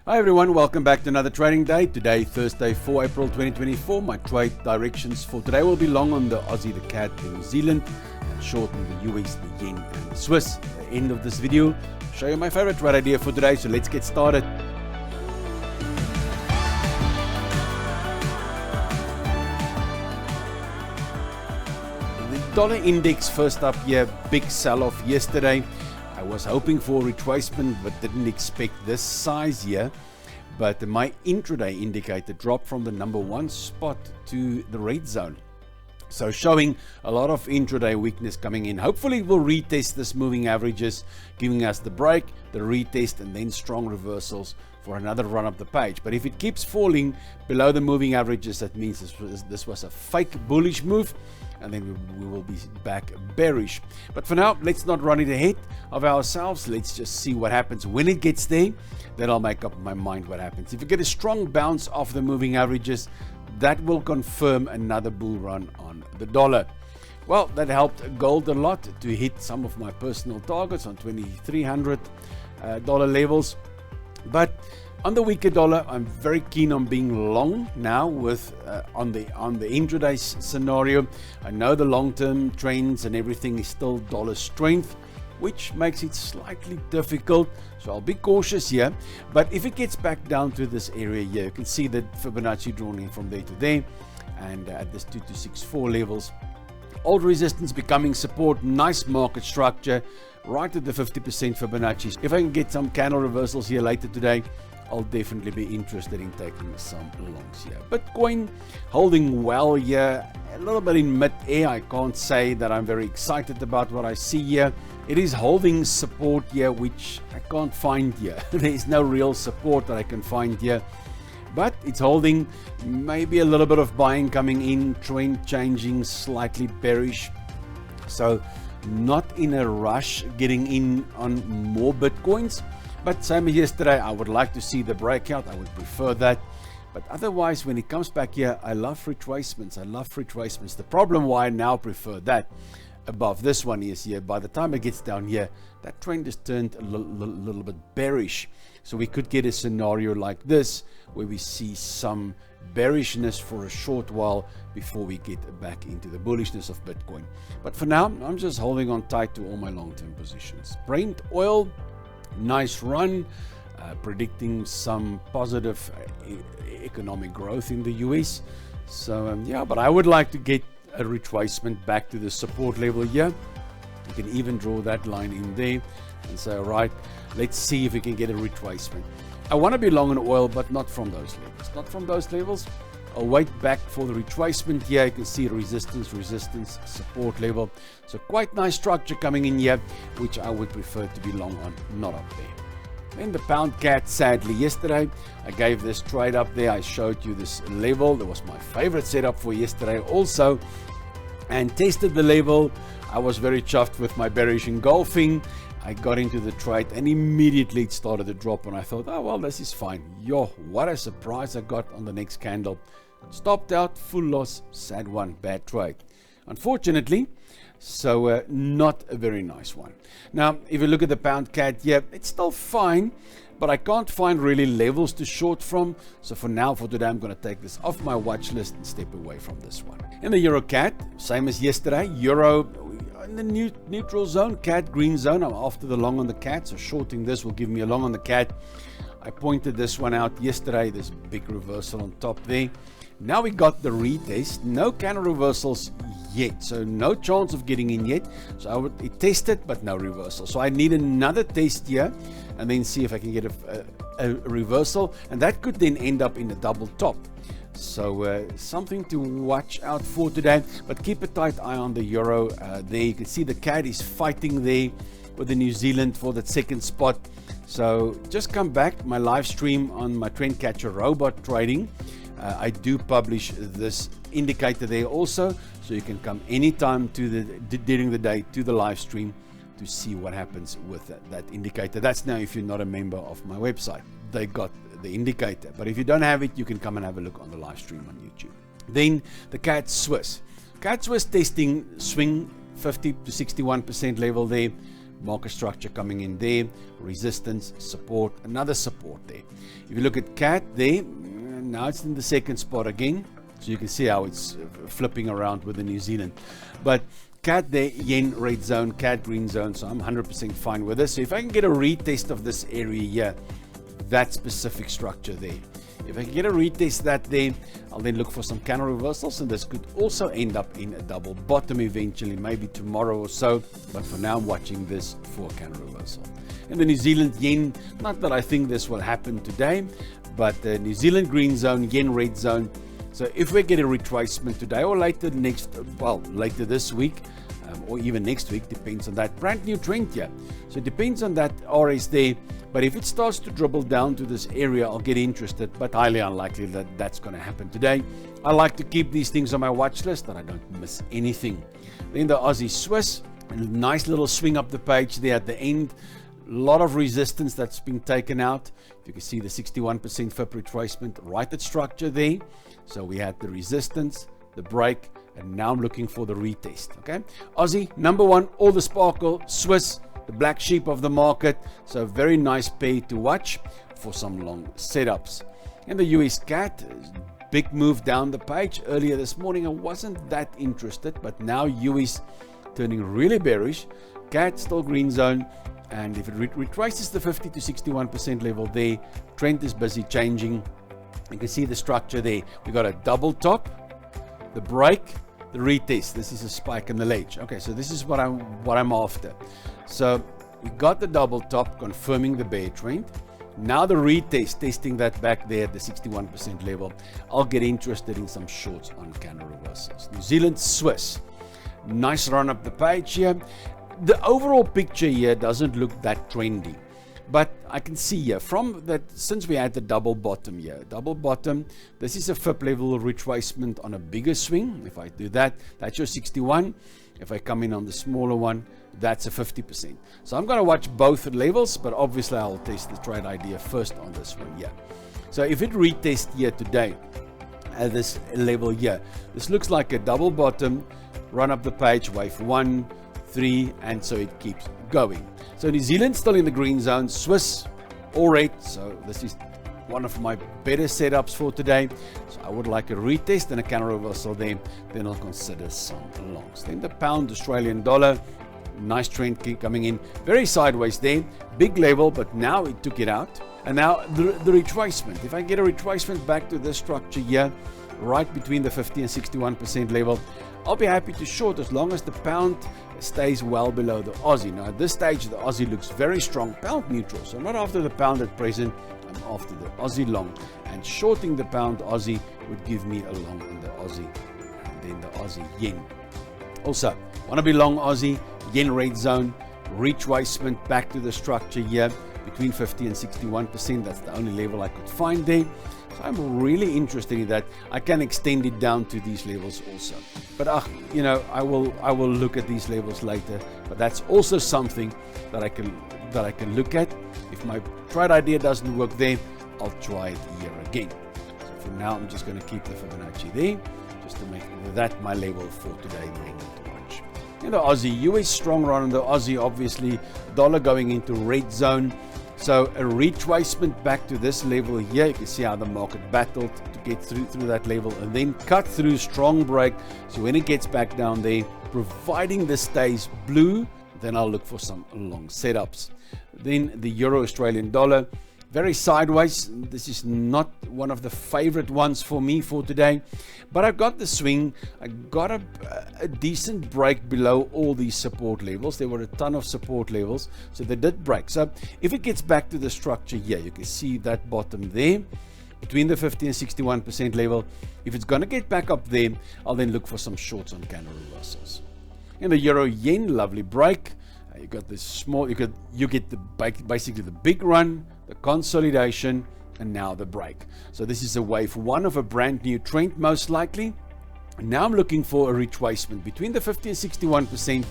Hi everyone, welcome back to another trading day. Today, Thursday, 4 April 2024. My trade directions for today will be long on the Aussie, the CAD, the New Zealand, and short on the US, the Yen, and the Swiss. At the end of this video, I'll show you my favorite trade idea for today. So let's get started. The dollar index first up here, big sell-off yesterday. I was hoping for a retracement but didn't expect this size here. But my intraday indicator dropped from the number 1 spot to the red zone. So showing a lot of intraday weakness coming in. Hopefully we'll retest this moving averages, giving us the break, the retest, and then strong reversals for another run up the page. But if it keeps falling below the moving averages, that means this was a fake bullish move, and then we will be back bearish. But for now, let's not run it ahead of ourselves. Let's just see what happens when it gets there. Then I'll make up my mind what happens. If you get a strong bounce off the moving averages, that will confirm another bull run on the dollar. Well, that helped gold a lot to hit some of my personal targets on $2,300 levels. But on the weaker dollar, I'm very keen on being long now with on the intraday scenario. I know the long-term trends and everything is still dollar strength, which makes it slightly difficult. So I'll be cautious here. But if it gets back down to this area here, you can see that Fibonacci drawn in from there to there, and at this 2264 levels. Old resistance becoming support, nice market structure, right at the 50% Fibonacci. If I can get some candle reversals here later today, I'll definitely be interested in taking some longs here. Bitcoin holding well here, a little bit in mid-air. I can't say that I'm very excited about what I see here. It is holding support here, which I can't find here. There is no real support that I can find here. But it's holding, maybe a little bit of buying coming in, trend changing, slightly bearish. So not in a rush getting in on more Bitcoins. But same as yesterday, I would like to see the breakout. I would prefer that. But otherwise, when it comes back here, I love retracements. I love retracements. The problem why I now prefer that above this one is here. By the time it gets down here, that trend has turned a little bit bearish. So we could get a scenario like this where we see some bearishness for a short while before we get back into the bullishness of Bitcoin. But for now, I'm just holding on tight to all my long-term positions. Brent oil, nice run, predicting some positive economic growth in the US. So yeah, but I would like to get a retracement back to the support level here. You can even draw that line in there and say, all right, let's see if we can get a retracement. I want to be long in oil, but not from those levels. Not from those levels. I'll wait back for the retracement here. You can see resistance, support level. So quite nice structure coming in here, which I would prefer to be long on, not up there. Then the pound cat, sadly, yesterday I gave this trade up there. I showed you this level. That was my favorite setup for yesterday also, and tested the level. I was very chuffed with my bearish engulfing. I got into the trade and immediately it started to drop, and I thought, oh well, this is fine. Yo, what a surprise I got on the next candle. Stopped out, full loss, sad one, bad trade. Unfortunately, so not a very nice one. Now, if you look at the pound cat here, it's still fine, but I can't find really levels to short from. So for now, for today, I'm going to take this off my watch list and step away from this one. In the euro cat, same as yesterday, euro in the neutral zone, cat green zone. I'm after the long on the cat, so shorting this will give me a long on the cat. I pointed this one out yesterday, this big reversal on top there. Now we got the retest, no candle reversals yet, so no chance of getting in yet. So I would test it, but no reversal. So I need another test here and then see if I can get a reversal, and that could then end up in a double top. So something to watch out for today, but keep a tight eye on the euro. There you can see the CAD is fighting there with the New Zealand for that second spot. So just come back, my live stream on my Trend Catcher robot trading. I do publish this indicator there also, so you can come anytime during the day to the live stream to see what happens with that indicator. That's now if you're not a member of my website. They got the indicator, but if you don't have it, you can come and have a look on the live stream on YouTube. Then the CAD Swiss. CAD Swiss testing swing 50 to 61% level there. market structure coming in there, resistance, support, another support there. If you look at CAD there, now it's in the second spot again, so you can see how it's flipping around with the New Zealand. But CAD there, yen red zone, CAD green zone, so I'm 100% fine with this. So if I can get a retest of this area here, that specific structure there, if I can get a retest that there, I'll then look for some candle reversals, and this could also end up in a double bottom eventually, maybe tomorrow or so. But for now, I'm watching this for a candle reversal. And the New Zealand yen, not that I think this will happen today, but the New Zealand green zone, yen red zone. So if we get a retracement today or later later this week, or even next week, depends on that brand new trend here. So it depends on that RS there. But if it starts to dribble down to this area, I'll get interested, but highly unlikely that that's going to happen today. I like to keep these things on my watch list that I don't miss anything. Then the Aussie Swiss, a nice little swing up the page there at the end. A lot of resistance that's been taken out. You can see the 61% FIP retracement right at structure there. So we had the resistance, the break, and now I'm looking for the retest. Okay, Aussie number one, all the sparkle. Swiss, the black sheep of the market. So very nice pair to watch for some long setups. And the US CAD, big move down the page. Earlier this morning I wasn't that interested, but now US turning really bearish. CAD still green zone, and if it retraces the 50 to 61% level there, trend is busy changing. You can see the structure there. We got a double top, the break, the retest. This is a spike in the ledge. Okay, so this is what I'm after. So we got the double top confirming the bear trend. Now the retest, testing that back there at the 61% level. I'll get interested in some shorts on candle reversals. New Zealand Swiss, nice run up the page here. The overall picture here doesn't look that trendy, but I can see here from that, since we had the double bottom here, this is a FIP level retracement on a bigger swing. If I do that, that's your 61. If I come in on the smaller one, that's a 50%. So I'm going to watch both levels, but obviously I'll test the trade idea first on this one here. So if it retests here today at this level here, this looks like a double bottom, run up the page, wave 1, 3, and so it keeps going. So New Zealand still in the green zone, Swiss all red. So this is one of my better setups for today. So I would like a retest and a candle reversal there. Then I'll consider some longs. Then the pound Australian dollar, nice trend coming in, very sideways there, big level, but now it took it out. And now the retracement. If I get a retracement back to this structure here, right between the 50 and 61% level, I'll be happy to short as long as the pound stays well below the Aussie. Now at this stage the Aussie looks very strong, pound neutral, so I'm not after the pound at present, I'm after the Aussie long, and shorting the pound Aussie would give me a long in the Aussie, and then the Aussie yen. Also want to be long Aussie, yen red zone, retracement back to the structure here between 50 and 61%. That's the only level I could find there. So I'm really interested in that. I can extend it down to these levels also. But I will look at these levels later. But that's also something that I can look at. If my trade idea doesn't work there, I'll try it here again. So for now, I'm just going to keep the Fibonacci there, just to make that my level for today. And the Aussie, US strong run on the Aussie, obviously dollar going into red zone. So a retracement back to this level here. You can see how the market battled to get through that level and then cut through, strong break. So when it gets back down there, providing this stays blue, then I'll look for some long setups. Then the Euro Australian dollar, very sideways. This is not one of the favorite ones for me for today, but I got the swing. I got a decent break below all these support levels. There were a ton of support levels, so they did break. So if it gets back to the structure here, you can see that bottom there between the 50 and 61% level. If it's going to get back up there, I'll then look for some shorts on candle reversals. In the euro yen, lovely break. You got this small, you get the basically the big run, the consolidation, and now the break. So this is a wave one of a brand new trend, most likely. And now I'm looking for a retracement between the 50 and 61%.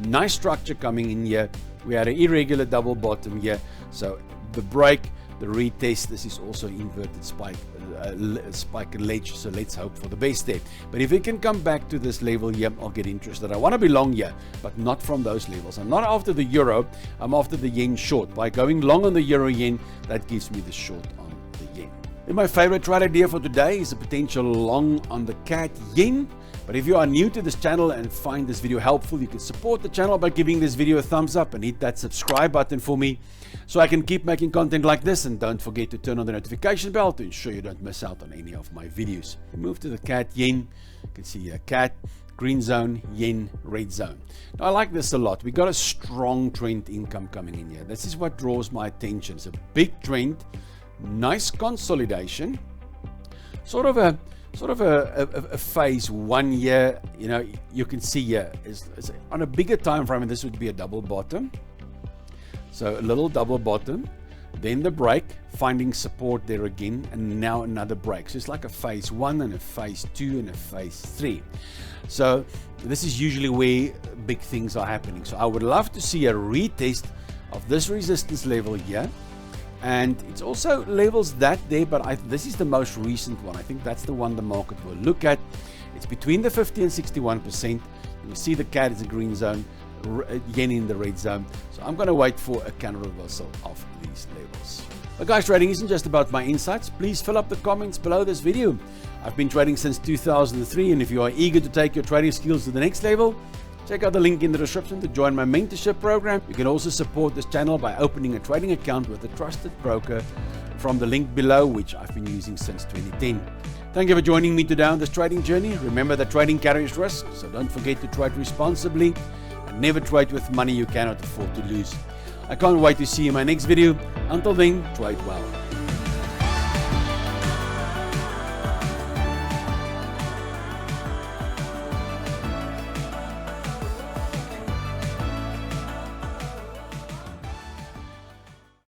Nice structure coming in here. We had an irregular double bottom here. So the break, the retest. This is also inverted spike and ledge, so let's hope for the best there. But if it can come back to this level here, I'll get interested. I want to be long here, but not from those levels. I'm not after the euro, I'm after the yen short. By going long on the euro yen, that gives me the short on the yen. And my favorite trade idea for today is a potential long on the CAD yen. But if you are new to this channel and find this video helpful, you can support the channel by giving this video a thumbs up and hit that subscribe button for me so I can keep making content like this. And don't forget to turn on the notification bell to ensure you don't miss out on any of my videos. We move to the CAD yen. You can see here CAD, green zone, yen, red zone. Now I like this a lot. We got a strong trend income coming in here. This is what draws my attention. It's a big trend, nice consolidation, sort of a phase 1 year. You know, you can see here is on a bigger time frame, and this would be a double bottom. So a little double bottom, then the break, finding support there again, and now another break. So it's like a phase 1 and a phase 2 and a phase 3. So this is usually where big things are happening. So I would love to see a retest of this resistance level here. And it's also levels that there, but this is the most recent one. I think that's the one the market will look at. It's between the 50 and 61%. You see the CAD is a green zone, yen in the red zone. So I'm going to wait for a counter reversal of these levels. But guys, trading isn't just about my insights. Please fill up the comments below this video. I've been trading since 2003, and if you are eager to take your trading skills to the next level, check out the link in the description to join my mentorship program. You can also support this channel by opening a trading account with a trusted broker from the link below, which I've been using since 2010. Thank you for joining me today on this trading journey. Remember that trading carries risk, so don't forget to trade responsibly and never trade with money you cannot afford to lose. I can't wait to see you in my next video. Until then, trade well.